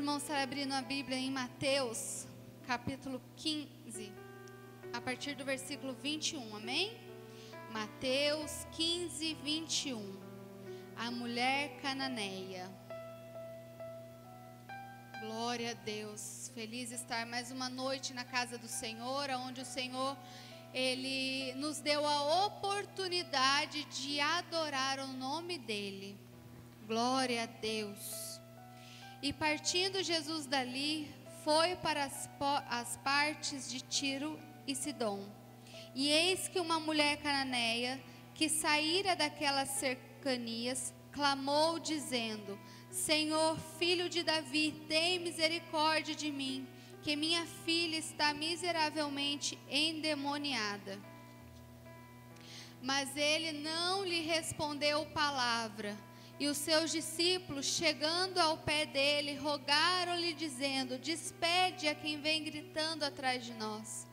irmãos estarem abrindo a Bíblia em Mateus, capítulo 15, a partir do versículo 21, amém? Mateus 15, 21. A mulher cananeia. Glória a Deus. Feliz estar mais uma noite na casa do Senhor, onde o Senhor, Ele nos deu a oportunidade de adorar o nome dEle. Glória a Deus. E partindo Jesus dali, foi para as partes de Tiro e Sidom. E eis que uma mulher cananeia, que saíra daquelas cercanias, clamou dizendo: Senhor, filho de Davi, tem misericórdia de mim, que minha filha está miseravelmente endemoniada. Mas ele não lhe respondeu palavra. E os seus discípulos, chegando ao pé dele, rogaram-lhe, dizendo: Despede a quem vem gritando atrás de nós.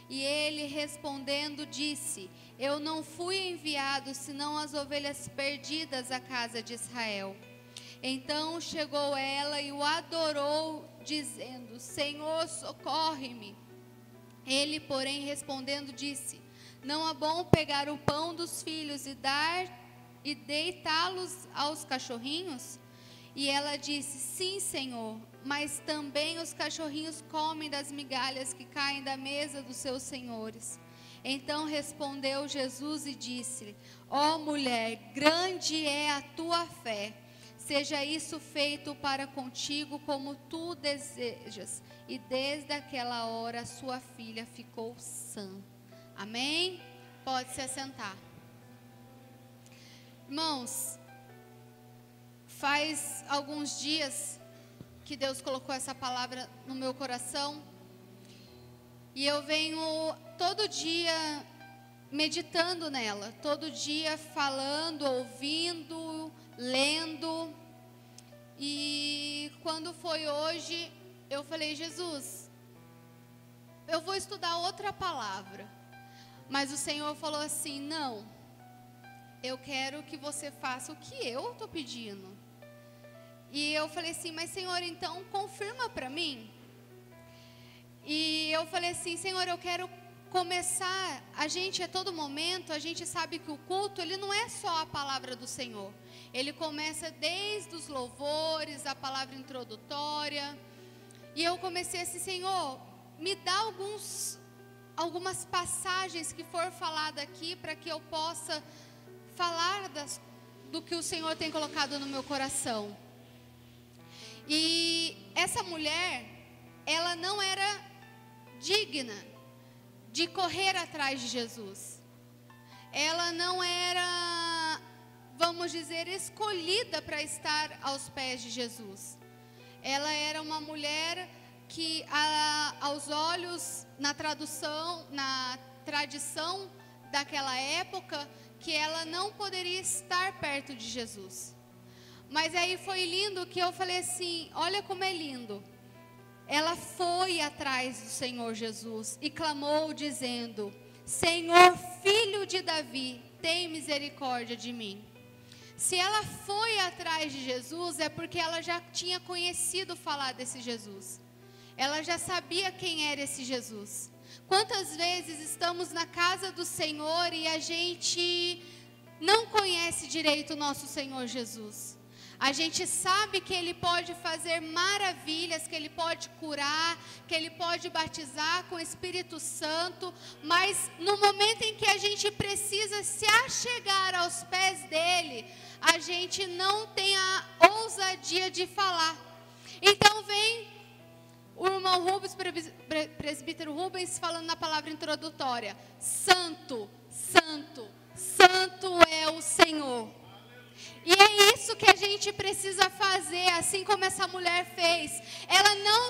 E ele, respondendo, disse: Eu não fui enviado, senão as ovelhas perdidas à casa de Israel. Então chegou ela e o adorou, dizendo: Senhor, socorre-me. Ele, porém, respondendo, disse: Não é bom pegar o pão dos filhos e deitá-los aos cachorrinhos? E ela disse: Sim, Senhor, mas também os cachorrinhos comem das migalhas que caem da mesa dos seus senhores. Então respondeu Jesus e disse-lhe: Ó mulher, grande é a tua fé, seja isso feito para contigo como tu desejas. E desde aquela hora sua filha ficou sã. Amém? Pode se assentar. Irmãos, faz alguns dias que Deus colocou essa palavra no meu coração, e eu venho todo dia meditando nela, todo dia falando, ouvindo, lendo. E quando foi hoje, eu falei: Jesus, eu vou estudar outra palavra. Mas o Senhor falou assim: não, eu quero que você faça o que eu estou pedindo. E eu falei assim: mas Senhor, então confirma para mim. E eu falei assim: Senhor, eu quero começar. A gente, a todo momento, a gente sabe que o culto, ele não é só a palavra do Senhor. Ele começa desde os louvores, a palavra introdutória. E eu comecei assim: Senhor, me dá algumas passagens que for falada aqui, para que eu possa falar do que o Senhor tem colocado no meu coração. E essa mulher, ela não era digna de correr atrás de Jesus. Ela não era, vamos dizer, escolhida para estar aos pés de Jesus. Ela era uma mulher que, aos olhos, na tradição daquela época, que ela não poderia estar perto de Jesus. Mas aí foi lindo que eu falei assim: olha como é lindo. Ela foi atrás do Senhor Jesus e clamou dizendo: Senhor, filho de Davi, tem misericórdia de mim. Se ela foi atrás de Jesus, é porque ela já tinha conhecido falar desse Jesus. Ela já sabia quem era esse Jesus. Quantas vezes estamos na casa do Senhor e a gente não conhece direito o nosso Senhor Jesus? A gente sabe que Ele pode fazer maravilhas, que Ele pode curar, que Ele pode batizar com o Espírito Santo, mas no momento em que a gente precisa se achegar aos pés dEle, a gente não tem a ousadia de falar. Então vem o irmão Rubens, presbítero Rubens, falando na palavra introdutória: Santo, Santo, Santo é o Senhor. E é isso que a gente precisa fazer, assim como essa mulher fez. Ela não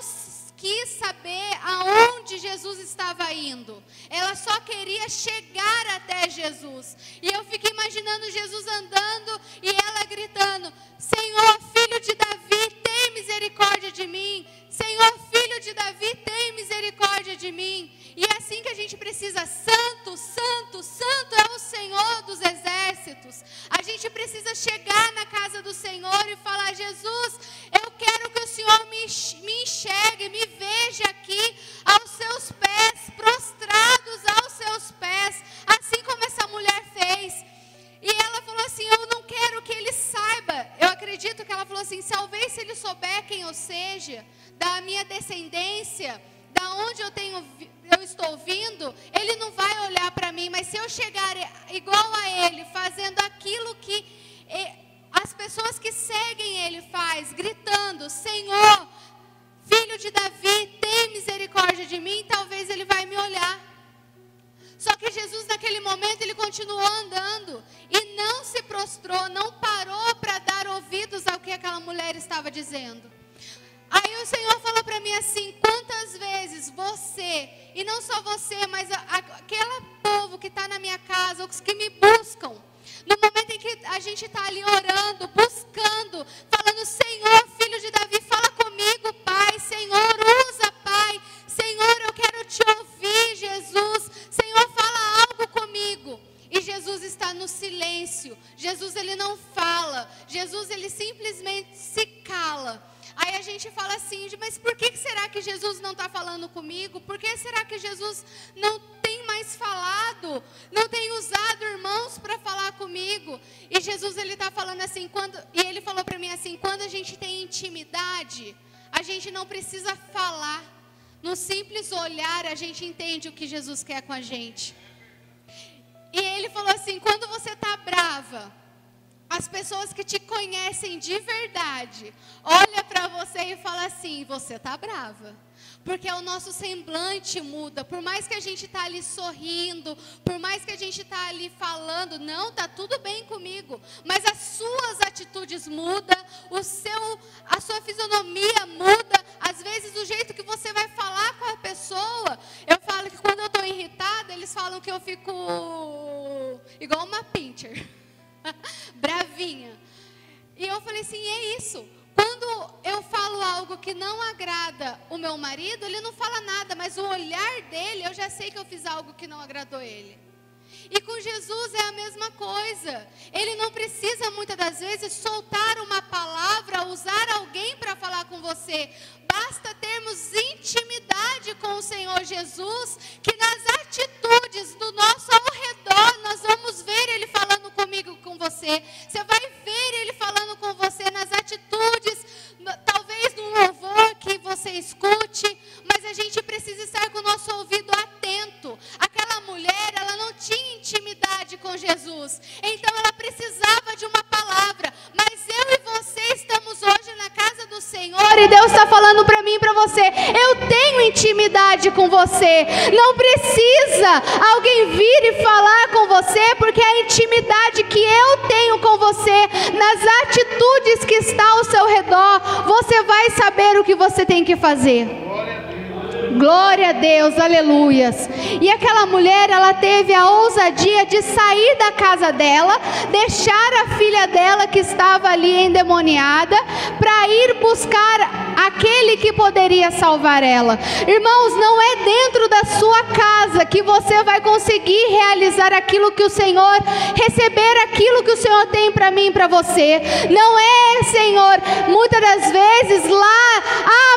quis saber aonde Jesus estava indo. Ela só queria chegar até Jesus. E eu fico imaginando Jesus andando e ela gritando: Senhor, filho de Davi, tem misericórdia de mim. Senhor, filho de Davi, tem misericórdia de mim. E é assim que a gente precisa: Santo, Santo, Santo é o Senhor dos exércitos. A gente precisa chegar na casa do Senhor e falar: Jesus, eu quero que o Senhor me enxergue, me veja aqui aos seus pés, prostrados aos seus pés, assim como essa mulher fez. E ela falou assim, eu não quero que ele saiba. Eu acredito que ela falou assim, talvez se ele souber quem eu seja, da minha descendência, da onde eu estou vindo, ele não vai olhar para mim. Mas se eu chegar igual a ele, fazendo aquilo que as pessoas que seguem ele faz, gritando, Senhor, Filho de Davi, tem misericórdia de mim, talvez ele vai me olhar. Só que Jesus naquele momento, ele continuou andando e não se prostrou, não parou para dar ouvidos ao que aquela mulher estava dizendo. Aí o Senhor falou para mim assim, quantas vezes você, e não só você, mas aquele povo que está na minha casa, os que me buscam, no momento em que a gente está ali orando, buscando, falando, Senhor, Filho de Davi, fala comigo, Pai, Senhor, usa, Pai, Senhor, eu quero te ouvir, Jesus, Senhor, fala algo comigo. E Jesus está no silêncio, Jesus ele não fala, Jesus ele simplesmente se cala. Aí a gente fala assim, mas por que será que Jesus não está falando comigo? Por que será que Jesus não tem mais falado? Não tem usado irmãos para falar comigo? E Jesus ele está falando assim, e ele falou para mim assim, quando a gente tem intimidade, a gente não precisa falar. No simples olhar a gente entende o que Jesus quer com a gente. E ele falou assim, quando você está brava, as pessoas que te conhecem de verdade, olha para você e fala assim, você está brava. Porque o nosso semblante muda, por mais que a gente está ali sorrindo, por mais que a gente está ali falando, não, está tudo bem comigo. Mas as suas atitudes mudam, a sua fisionomia muda, às vezes o jeito que você vai falar com a pessoa. Eu falo que quando eu estou irritada, eles falam que eu fico igual uma pincher. Bravinha. E eu falei assim, é isso. Quando eu falo algo que não agrada o meu marido, ele não fala nada, mas o olhar dele, eu já sei que eu fiz algo que não agradou ele. E com Jesus é a mesma coisa. Ele não precisa muitas das vezes soltar uma palavra, usar alguém para falar com você. Basta termos intimidade com o Senhor Jesus, que nas atitudes do nosso ao redor, nós vamos ver Ele falando comigo, com você. Você vai ver Ele falando com você nas atitudes, talvez no louvor que você escute, mas a gente precisa estar com o nosso ouvido atento. Aquela mulher, ela não tinha intimidade com Jesus, então ela precisava de uma palavra, mas eu e você estamos hoje na casa do Senhor e Deus está falando para mim e para você, eu tenho intimidade com você, não precisa alguém vir e falar com você, porque a intimidade que eu tenho com você, nas atitudes que está ao seu redor, você vai saber o que você tem que fazer. Glória a Deus, aleluias. E aquela mulher, ela teve a ousadia de sair da casa dela, deixar a filha dela que estava ali endemoniada, para ir buscar aquele que poderia salvar ela. Irmãos, não é dentro da sua casa que você vai conseguir realizar aquilo que o Senhor, receber aquilo que o Senhor tem para mim e para você. Não é, Senhor, muitas das vezes lá,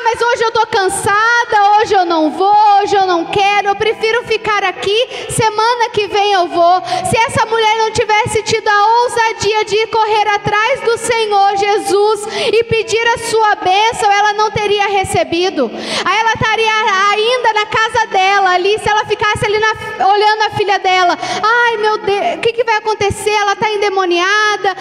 mas hoje eu estou cansada, hoje eu não vou, hoje eu não quero, eu prefiro ficar aqui, semana que vem eu vou. Se essa mulher não tivesse tido a ousadia de correr atrás do Senhor Jesus e pedir a sua bênção, ela não teria recebido. Aí ela estaria ainda na casa dela ali, se ela ficasse ali olhando a filha dela, ai meu Deus, o que vai acontecer? Ela está endemoniada.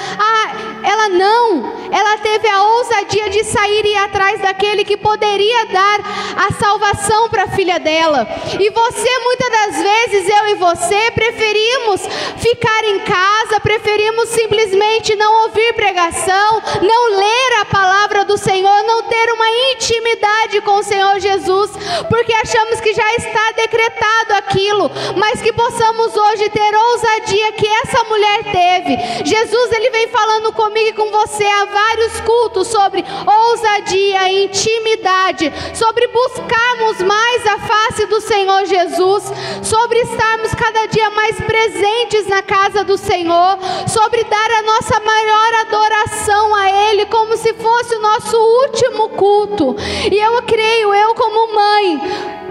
Ela teve a ousadia de sair e ir atrás daquele que poderia dar a salvação para a filha dela. E você, muitas das vezes, eu e você, preferimos ficar em casa, preferimos simplesmente não ouvir pregação, não ler a palavra do Senhor, não ter uma intimidade com o Senhor Jesus, porque achamos que já está decretado aquilo, mas que possamos hoje ter ousadia que essa mulher teve. Jesus, ele vem falando comigo e com você há vários cultos sobre ousadia, intimidade, sobre buscarmos mais a face do Senhor Jesus, sobre estarmos cada dia mais presentes na casa do Senhor, sobre dar a nossa maior adoração a Ele Ele como se fosse o nosso último culto. E eu creio, eu como mãe,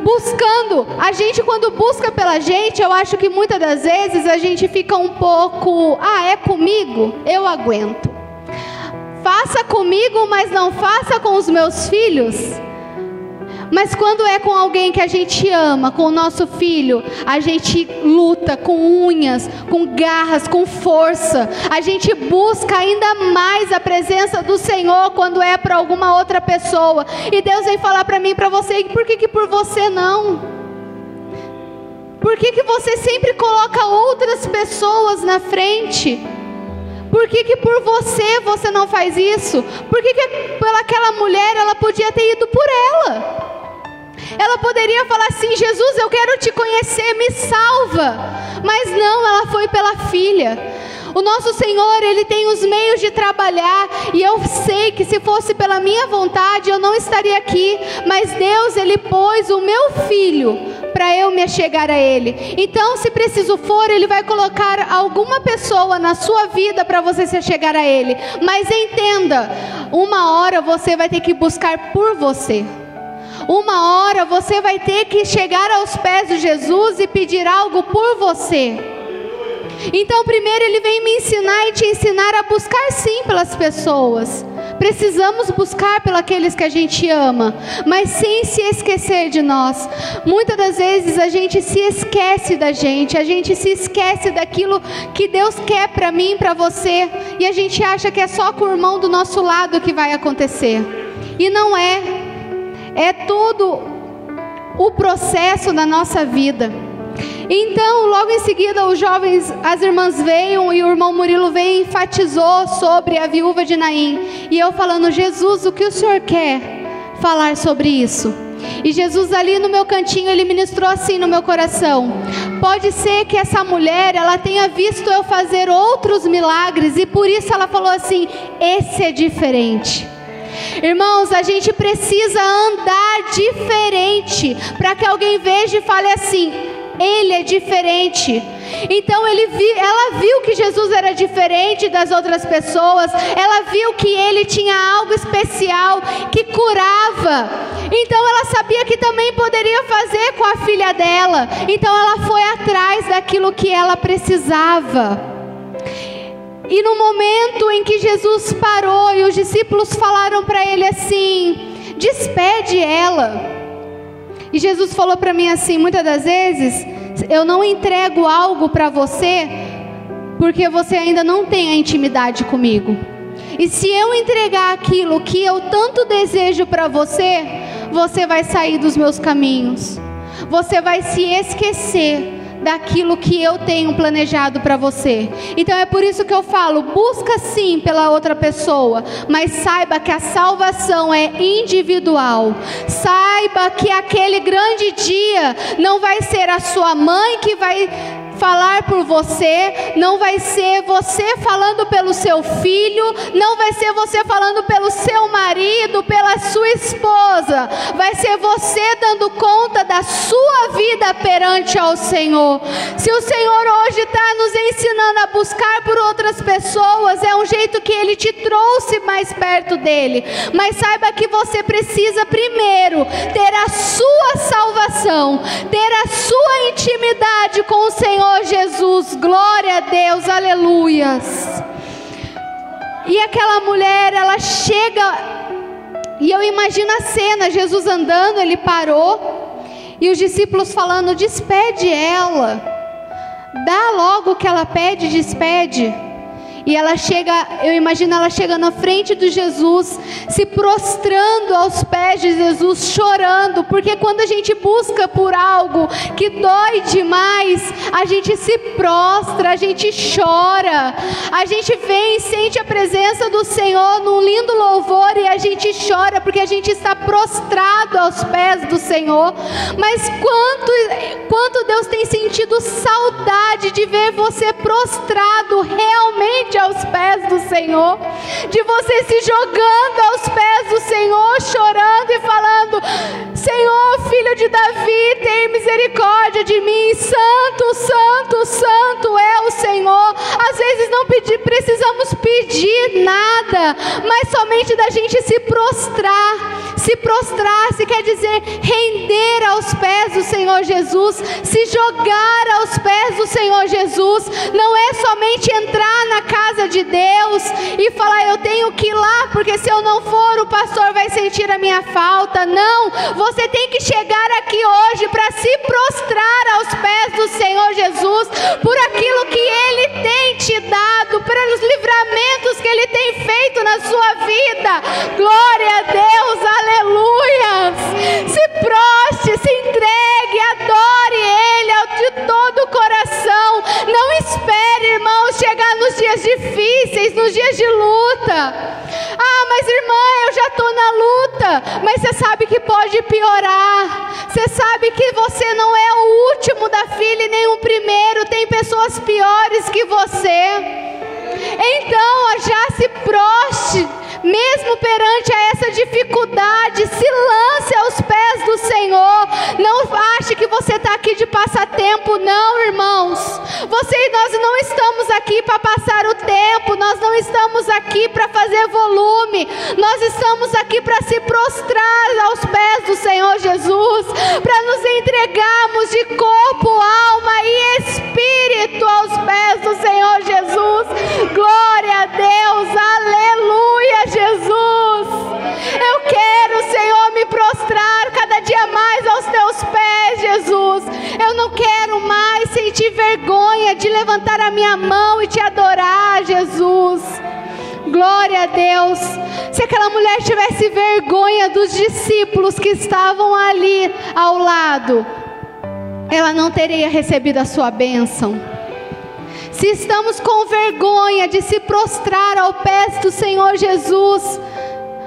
buscando, a gente quando busca pela gente, eu acho que muitas das vezes a gente fica um pouco, é comigo? Eu aguento. Faça comigo, mas não faça com os meus filhos. Mas quando é com alguém que a gente ama, com o nosso filho, a gente luta com unhas, com garras, com força. A gente busca ainda mais a presença do Senhor quando é para alguma outra pessoa. E Deus vem falar para mim e para você, e por que por você não? Por que você sempre coloca outras pessoas na frente? Por que por você não faz isso? Por que pelaquela mulher ela podia ter ido por ela? Ela poderia falar assim: Jesus, eu quero te conhecer, me salva. Mas não, ela foi pela filha. O nosso Senhor, Ele tem os meios de trabalhar. E eu sei que se fosse pela minha vontade, eu não estaria aqui. Mas Deus, Ele pôs o meu filho para eu me achegar a Ele. Então, se preciso for, Ele vai colocar alguma pessoa na sua vida para você se achegar a Ele. Mas entenda, uma hora você vai ter que buscar por você. Uma hora você vai ter que chegar aos pés de Jesus e pedir algo por você. Então primeiro Ele vem me ensinar e te ensinar a buscar sim pelas pessoas. Precisamos buscar pelos que a gente ama, mas sem se esquecer de nós. Muitas das vezes a gente se esquece da gente, a gente se esquece daquilo que Deus quer para mim e para você. E a gente acha que é só com o irmão do nosso lado que vai acontecer. E não é. É todo o processo da nossa vida. Então, logo em seguida, os jovens, as irmãs veio e o irmão Murilo veio e enfatizou sobre a viúva de Naim. E eu falando: Jesus, o que o Senhor quer falar sobre isso? E Jesus ali no meu cantinho, Ele ministrou assim no meu coração: pode ser que essa mulher, ela tenha visto eu fazer outros milagres e por isso ela falou assim: esse é diferente. Irmãos, a gente precisa andar diferente para que alguém veja e fale assim: ele é diferente. Então ela viu que Jesus era diferente das outras pessoas. Ela viu que Ele tinha algo especial, que curava. Então ela sabia que também poderia fazer com a filha dela. Então ela foi atrás daquilo que ela precisava. E no momento em que Jesus parou e os discípulos falaram para Ele assim: despede ela. E Jesus falou para mim assim: muitas das vezes eu não entrego algo para você porque você ainda não tem a intimidade comigo. E se eu entregar aquilo que eu tanto desejo para você, você vai sair dos meus caminhos. Você vai se esquecer daquilo que eu tenho planejado para você. Então é por isso que eu falo: busca sim pela outra pessoa, mas saiba que a salvação é individual. Saiba que aquele grande dia não vai ser a sua mãe que vai falar por você, não vai ser você falando pelo seu filho, não vai ser você falando pelo seu marido, pela sua esposa, vai ser você dando conta da sua vida perante ao Senhor. Se o Senhor hoje está nos ensinando a buscar por outras pessoas, é um jeito que Ele te trouxe mais perto dEle, mas saiba que você precisa primeiro ter a sua salvação, ter a sua intimidade com o Senhor Jesus. Glória a Deus, aleluias. E aquela mulher, ela chega, e eu imagino a cena: Jesus andando, Ele parou, e os discípulos falando: despede ela, dá logo o que ela pede, despede. E ela chega, eu imagino ela chegando na frente de Jesus, se prostrando aos pés de Jesus, chorando, porque quando a gente busca por algo que dói demais, a gente se prostra, a gente chora, a gente vem e sente a presença do Senhor num lindo louvor e a gente chora porque a gente está prostrado aos pés do Senhor. Mas quanto Deus tem sentido saudade de ver você prostrado realmente aos pés do Senhor, de você se jogando aos pés pés do Senhor, chorando e falando: Senhor, filho de Davi, tem misericórdia de mim. Santo, santo, santo é o Senhor. Às vezes não precisamos pedir nada, mas somente da gente se prostrar. Se prostrar, se quer dizer render aos pés do Senhor Jesus, se jogar aos pés do Senhor Jesus. Não é somente entrar na casa de Deus e falar: eu tenho que ir lá, porque se eu não for, o pastor vai sentir a minha falta. Não, você tem que chegar aqui hoje para se prostrar aos pés do Senhor Jesus, por aquilo que Ele tem te dado, pelos livramentos que Ele tem feito na sua vida. Glória a Deus, aleluia. Se proste, se entregue, adore Ele de todo o coração. Não espere, irmãos, chegar nos dias difíceis, nos dias de luta. Ah, mas irmã, eu já estou na luta. Mas você sabe que pode piorar. Você sabe que você não é o último da fila e nem o primeiro. Tem pessoas piores que você. Então, já se proste, mesmo perante a essa dificuldade, se lance aos pés do Senhor. Não ache que você está aqui de passatempo, não, irmãos. Nós não estamos aqui para passar o tempo, nós não estamos aqui para fazer volume, nós estamos aqui para se prostrar aos pés do Senhor Jesus, para nos entregarmos de corpo, alma e espírito aos pés do Senhor Jesus. Glória a Deus, aleluia, Jesus. Eu quero, Senhor, me prostrar cada dia mais aos teus pés, Jesus. Eu não quero mais sentir vergonha de levantar a minha mão e te adorar, Jesus. Glória a Deus. Se aquela mulher tivesse vergonha dos discípulos que estavam ali ao lado, ela não teria recebido a sua bênção. Se estamos com vergonha de se prostrar aos pés do Senhor Jesus,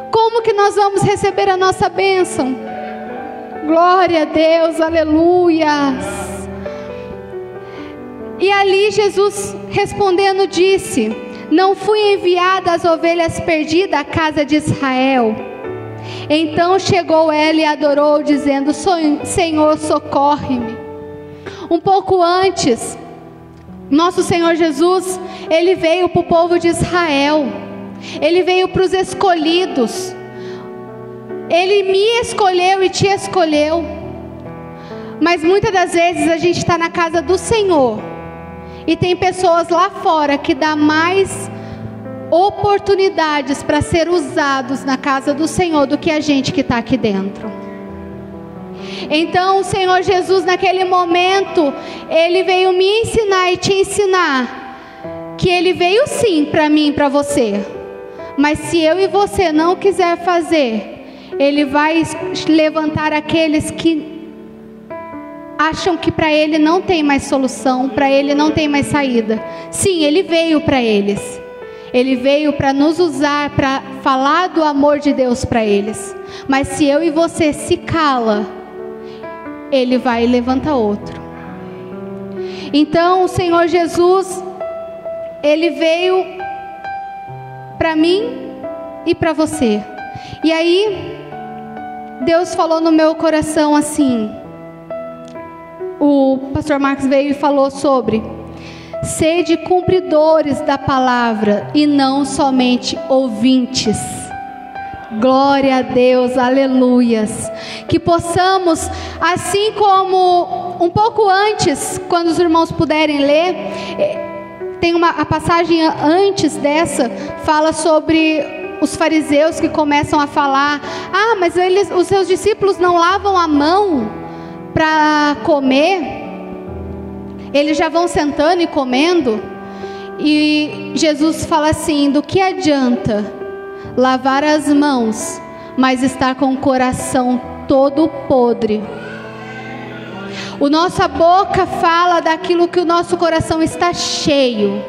como que nós vamos receber a nossa bênção? Glória a Deus, aleluia. E ali Jesus respondendo disse: não fui enviada às ovelhas perdidas à casa de Israel. Então chegou ela e adorou, dizendo: Senhor, socorre-me. Um pouco antes, nosso Senhor Jesus, Ele veio para o povo de Israel. Ele veio para os escolhidos. Ele me escolheu e te escolheu. Mas muitas das vezes a gente está na casa do Senhor e tem pessoas lá fora que dá mais oportunidades para ser usados na casa do Senhor do que a gente que está aqui dentro. Então o Senhor Jesus, naquele momento, Ele veio me ensinar e te ensinar que Ele veio sim para mim e para você. Mas se eu e você não quiser fazer, Ele vai levantar aqueles que acham que para Ele não tem mais solução, para Ele não tem mais saída. Sim, Ele veio para eles. Ele veio para nos usar, para falar do amor de Deus para eles. Mas se eu e você se cala, Ele vai levantar outro. Então o Senhor Jesus, Ele veio para mim e para você. E aí Deus falou no meu coração assim, o pastor Marcos veio e falou sobre: sede cumpridores da palavra e não somente ouvintes. Glória a Deus, aleluias. Que possamos, assim como um pouco antes, quando os irmãos puderem ler, tem a passagem antes dessa, fala sobre os fariseus que começam a falar: ah, mas os seus discípulos não lavam a mão para comer, eles já vão sentando e comendo. E Jesus fala assim: do que adianta lavar as mãos, mas estar com o coração todo podre? Nossa boca fala daquilo que o nosso coração está cheio.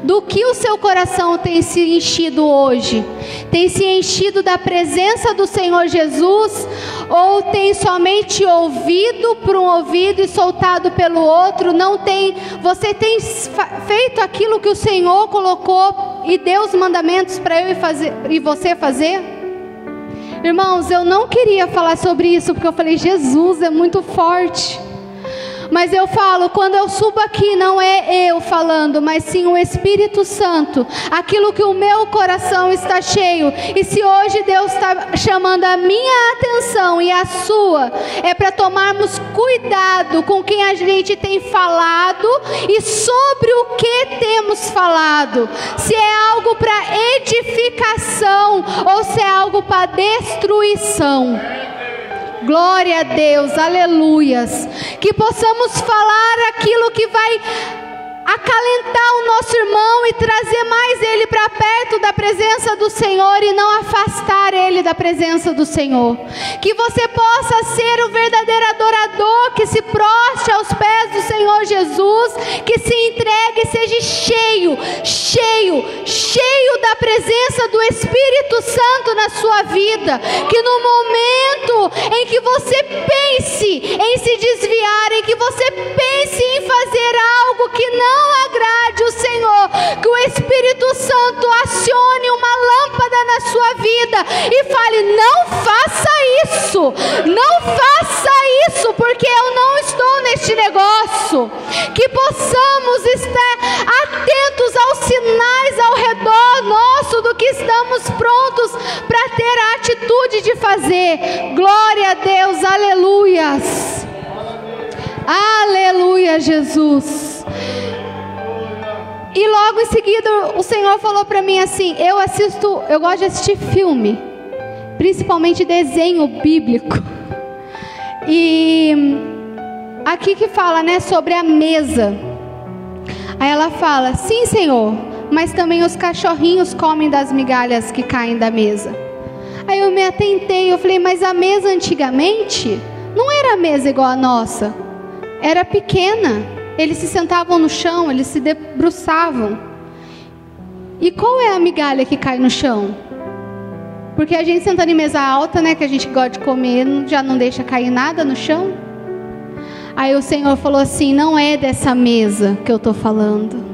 Do que o seu coração tem se enchido hoje? Tem se enchido da presença do Senhor Jesus? Ou tem somente ouvido por um ouvido e soltado pelo outro? Não tem. Você tem feito aquilo que o Senhor colocou e deu os mandamentos para eu e você fazer? Irmãos, eu não queria falar sobre isso, porque eu falei, Jesus, é muito forte. Mas eu falo, quando eu subo aqui, não é eu falando, mas sim o Espírito Santo, aquilo que o meu coração está cheio. E se hoje Deus está chamando a minha atenção e a sua, é para tomarmos cuidado com quem a gente tem falado e sobre o que temos falado. Se é algo para edificação ou se é algo para destruição. Glória a Deus, aleluias. Que possamos falar aquilo que vai acalentar o nosso irmão e trazer mais ele para perto da presença do Senhor e não afastar ele da presença do Senhor. Que você possa ser o verdadeiro adorador, que se prostre aos pés do Senhor Jesus, que se entregue e seja cheio da presença do Espírito Santo na sua vida. Que no momento em que você pense em se desviar, em que você pense em fazer algo que não agrade o Senhor, que o Espírito Santo acione uma lâmpada na sua vida e fale, não faça isso, porque eu não estou neste negócio. Que possamos estar atentos aos sinais ao redor nosso do que estamos prontos para ter a atitude de fazer. Glória a Deus, aleluias. Aleluia, Jesus. E logo em seguida o Senhor falou para mim assim, eu gosto de assistir filme, principalmente desenho bíblico. E aqui que fala, né, sobre a mesa. Aí ela fala, sim, Senhor, mas também os cachorrinhos comem das migalhas que caem da mesa. Aí eu me atentei, eu falei, mas a mesa antigamente não era mesa igual a nossa, era pequena. Eles se sentavam no chão, eles se debruçavam. E qual é a migalha que cai no chão? Porque a gente sentando em mesa alta, né, que a gente gosta de comer, já não deixa cair nada no chão. Aí o Senhor falou assim, não é dessa mesa que eu estou falando,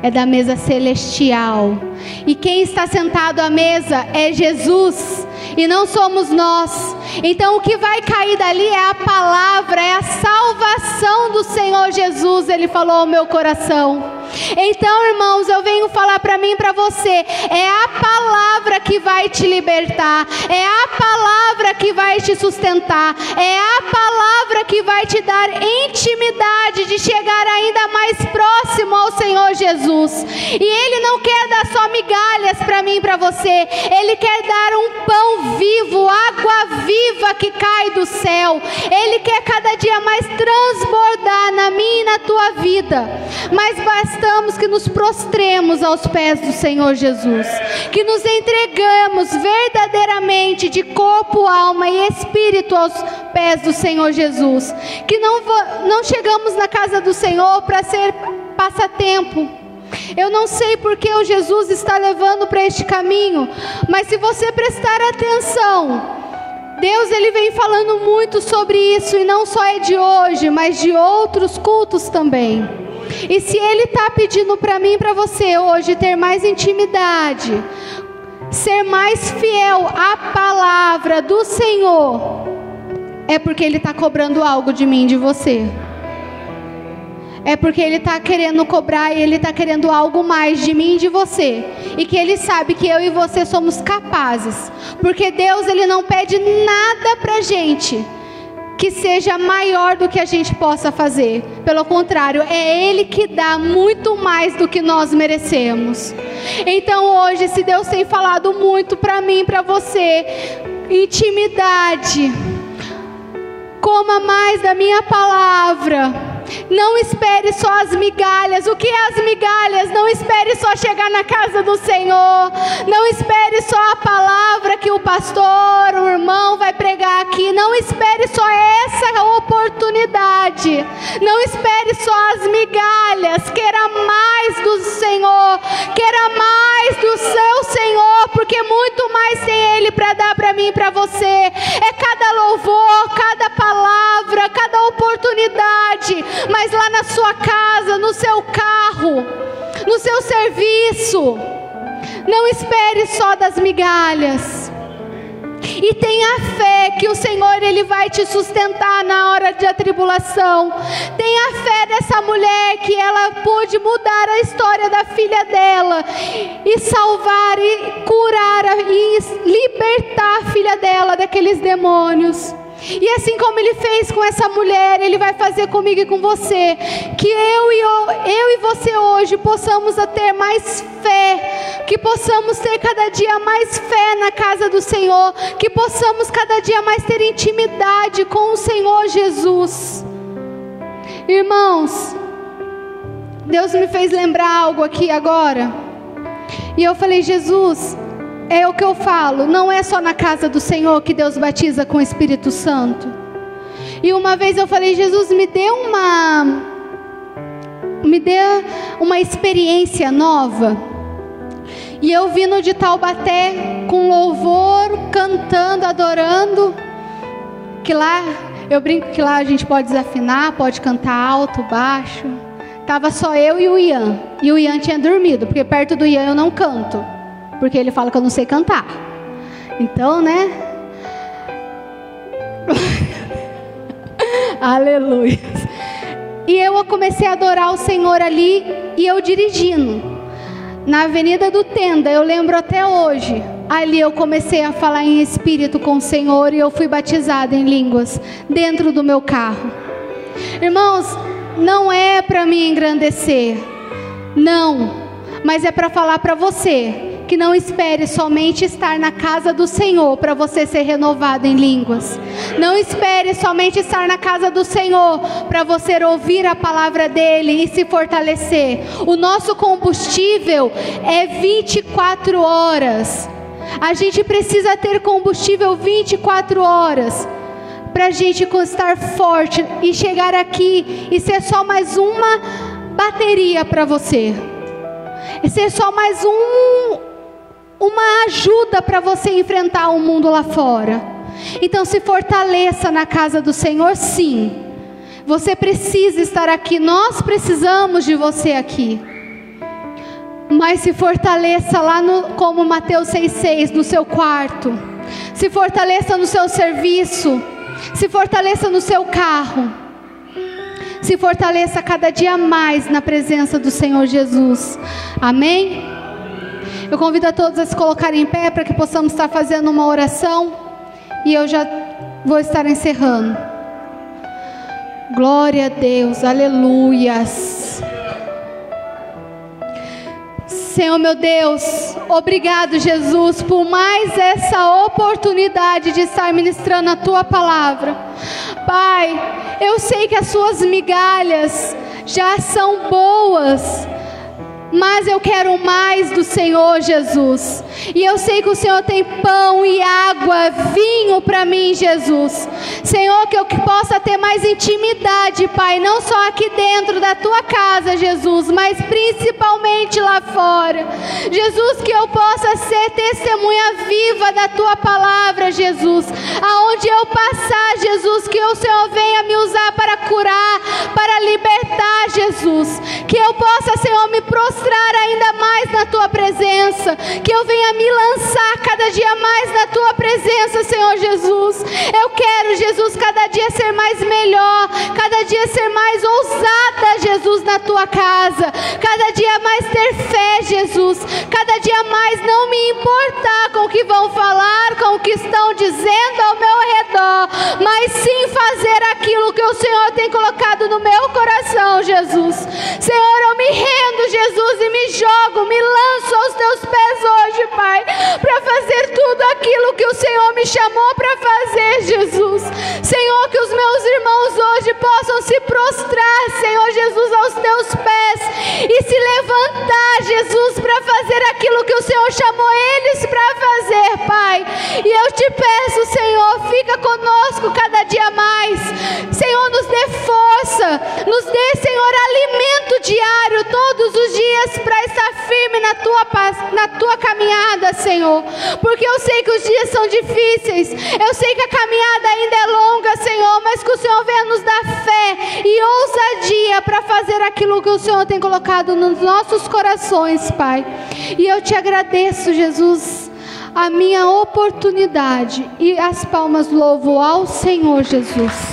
é da mesa celestial. E quem está sentado à mesa é Jesus, e não somos nós. Então o que vai cair dali é a palavra, é a salvação do Senhor Jesus. Ele falou ao meu coração. Então, irmãos, eu venho falar para mim e para você, é a palavra que vai te libertar, é a palavra que vai te sustentar, é a palavra que vai te dar intimidade de chegar ainda mais próximo ao Senhor Jesus. E Ele não quer dar só migalhas para mim e para você, Ele quer dar um pão vivo, água viva que cai do céu. Ele quer cada dia mais transbordar na minha e na tua vida. Mas bastamos que nos prostremos aos pés do Senhor Jesus, que nos entregamos verdadeiramente de corpo, alma e espírito aos pés do Senhor Jesus, que não chegamos na casa do Senhor para ser passatempo. Eu não sei porque o Jesus está levando para este caminho, mas se você prestar atenção, Deus ele vem falando muito sobre isso, e não só é de hoje, mas de outros cultos também. E se Ele está pedindo para mim e para você hoje ter mais intimidade, ser mais fiel à palavra do Senhor, é porque Ele está cobrando algo de mim e de você. É porque Ele está querendo cobrar, e Ele está querendo algo mais de mim e de você. E que Ele sabe que eu e você somos capazes. Porque Deus ele não pede nada para a gente que seja maior do que a gente possa fazer. Pelo contrário, é Ele que dá muito mais do que nós merecemos. Então hoje, se Deus tem falado muito para mim e para você, intimidade, coma mais da minha palavra. Não espere só as migalhas. O que é as migalhas? Não espere só chegar na casa do Senhor. Não espere só a palavra que o pastor, o irmão vai pregar aqui. Não espere só essa oportunidade. Não espere só as migalhas. Queira mais do Senhor. Queira mais do seu Senhor, porque muito mais tem Ele para dar para mim e para você. É cada louvor, cada palavra, cada oportunidade. Mas lá na sua casa, no seu carro, no seu serviço, não espere só das migalhas. E tenha fé que o Senhor, Ele vai te sustentar na hora da tribulação. Tenha fé dessa mulher que ela pôde mudar a história da filha dela e salvar e curar e libertar a filha dela daqueles demônios. E assim como Ele fez com essa mulher, Ele vai fazer comigo e com você. Que eu e você hoje possamos ter mais fé. Que possamos ter cada dia mais fé na casa do Senhor. Que possamos cada dia mais ter intimidade com o Senhor Jesus. Irmãos, Deus me fez lembrar algo aqui agora. E eu falei, Jesus, é o que eu falo, não é só na casa do Senhor que Deus batiza com o Espírito Santo. E uma vez eu falei, Jesus, me dê uma experiência nova. E eu vindo de Taubaté com louvor, cantando, adorando. Que lá, eu brinco que lá a gente pode desafinar, pode cantar alto, baixo. Tava só eu e o Ian. E o Ian tinha dormido, porque perto do Ian eu não canto. Porque ele fala que eu não sei cantar. Então, né? Aleluia. E eu comecei a adorar o Senhor ali. E eu dirigindo na Avenida do Tenda, eu lembro até hoje. Ali eu comecei a falar em espírito com o Senhor. E eu fui batizada em línguas dentro do meu carro. Irmãos, não é para me engrandecer. Não. Mas é para falar para você que não espere somente estar na casa do Senhor para você ser renovado em línguas. Não espere somente estar na casa do Senhor para você ouvir a palavra dele e se fortalecer. O nosso combustível é 24 horas. A gente precisa ter combustível 24 horas para a gente estar forte e chegar aqui e ser só mais uma bateria para você. E ser só mais uma ajuda para você enfrentar o mundo lá fora. Então se fortaleça na casa do Senhor, sim. Você precisa estar aqui, nós precisamos de você aqui. Mas se fortaleça lá como Mateus 6,6, no seu quarto. Se fortaleça no seu serviço. Se fortaleça no seu carro. Se fortaleça cada dia mais na presença do Senhor Jesus. Amém? Eu convido a todos a se colocarem em pé para que possamos estar fazendo uma oração. E eu já vou estar encerrando. Glória a Deus, aleluias. Senhor meu Deus, obrigado Jesus por mais essa oportunidade de estar ministrando a Tua palavra. Pai, eu sei que as Suas migalhas já são boas, mas eu quero mais do Senhor Jesus. E eu sei que o Senhor tem pão e água, vinho para mim, Jesus. Senhor, que eu possa ter mais intimidade, Pai, não só aqui dentro da Tua casa, Jesus, mas principalmente lá fora. Jesus, que eu possa ser testemunha viva da Tua palavra, Jesus. Aonde eu passar, Jesus, que o Senhor venha me usar para curar, para libertar, Jesus. Que eu possa, Senhor, me prostrar ainda mais na Tua presença. Que eu venha me lançar cada dia mais na Tua presença, Senhor Jesus. Eu quero, Jesus, cada dia ser mais melhor, cada dia ser mais ousada, Jesus, na Tua casa. Cada dia mais ter fé, Jesus. Cada dia mais não me importar com o que vão falar, com o que estão dizendo ao meu redor, mas sim fazer aquilo que o Senhor tem colocado no meu coração, Jesus. Senhor, eu me rendo, Jesus, e me jogo, me lanço aos Teus pés hoje, Pai, para fazer tudo aquilo que o Senhor me chamou para fazer, Jesus. Senhor, que os meus irmãos hoje possam se prostrar, Senhor Jesus, aos Teus pés e se levantar, Jesus, para fazer aquilo que o Senhor chamou eles para fazer, Pai. E eu te peço, Senhor, fica conosco cada dia mais. Senhor, nos dê força, nos dê, Senhor, alimento diário todos os dias para estar firme na Tua caminhada, Senhor. Porque eu sei que os dias são difíceis, eu sei que a caminhada ainda é longa, Senhor, mas que o Senhor venha nos dar fé e ousadia para fazer aquilo que o Senhor tem colocado nos nossos corações, Pai. E eu te agradeço, Jesus. a minha oportunidade. E as palmas louvo ao Senhor Jesus.